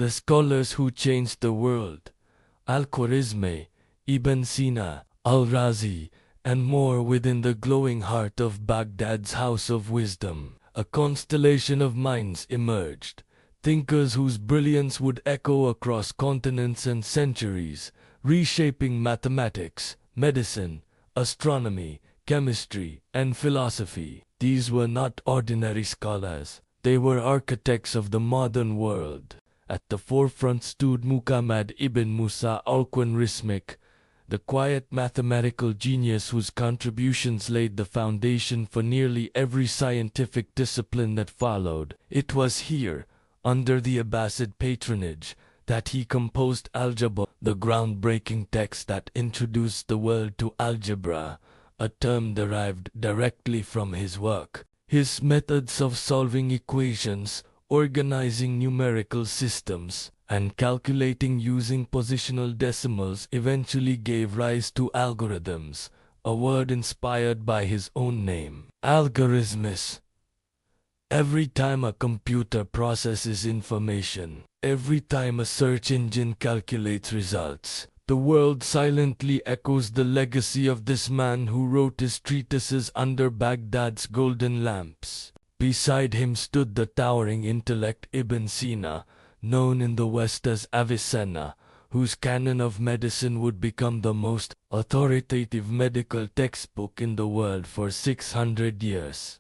The scholars who changed the world, Al-Khwarizmi, Ibn Sina, Al-Razi, and more within the glowing heart of Baghdad's House of Wisdom. A constellation of minds emerged, thinkers whose brilliance would echo across continents and centuries, reshaping mathematics, medicine, astronomy, chemistry, and philosophy. These were not ordinary scholars, they were architects of the modern world. At the forefront stood Muhammad ibn Musa al-Khwarizmi, the quiet mathematical genius whose contributions laid the foundation for nearly every scientific discipline that followed. It was here, under the Abbasid patronage, that he composed Algebra, the groundbreaking text that introduced the world to algebra, a term derived directly from his work. His methods of solving equations, organizing numerical systems, and calculating using positional decimals eventually gave rise to algorithms, a word inspired by his own name. Algorithms. Every time a computer processes information, every time a search engine calculates results, the world silently echoes the legacy of this man who wrote his treatises under Baghdad's golden lamps. Beside him stood the towering intellect Ibn Sina, known in the West as Avicenna, whose canon of medicine would become the most authoritative medical textbook in the world for 600 years.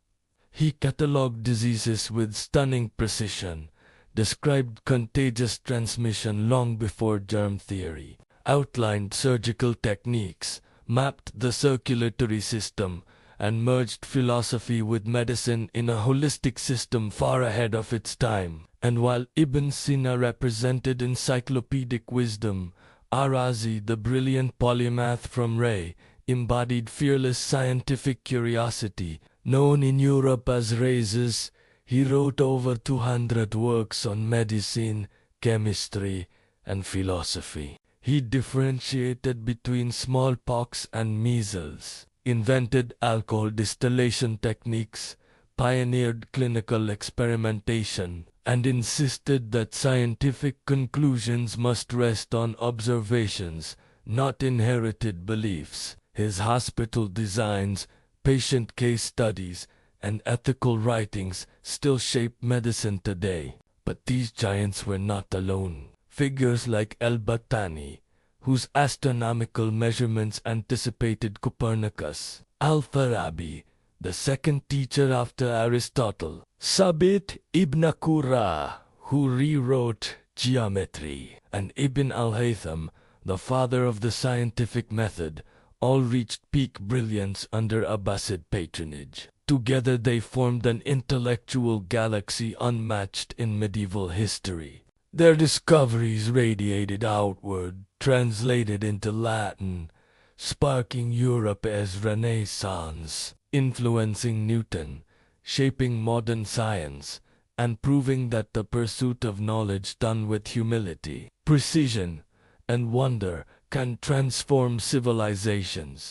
He catalogued diseases with stunning precision, described contagious transmission long before germ theory, outlined surgical techniques, mapped the circulatory system, and merged philosophy with medicine in a holistic system far ahead of its time. And while Ibn Sina represented encyclopedic wisdom, Al-Razi, the brilliant polymath from Ray, embodied fearless scientific curiosity. Known in Europe as Ray's, he wrote over 200 works on medicine, chemistry, and philosophy. He differentiated between smallpox and measles, invented alcohol distillation techniques, pioneered clinical experimentation, and insisted that scientific conclusions must rest on observations, not inherited beliefs. His hospital designs, patient case studies, and ethical writings still shape medicine today. But these giants were not alone. Figures like al-Battani, whose astronomical measurements anticipated Copernicus, Al-Farabi, the second teacher after Aristotle, Sabit ibn Qurra, who rewrote geometry, and Ibn al-Haytham, the father of the scientific method, all reached peak brilliance under Abbasid patronage. Together they formed an intellectual galaxy unmatched in medieval history. Their discoveries radiated outward, translated into Latin, sparking Europe's Renaissance, influencing Newton, shaping modern science, and proving that the pursuit of knowledge done with humility, precision, and wonder can transform civilizations.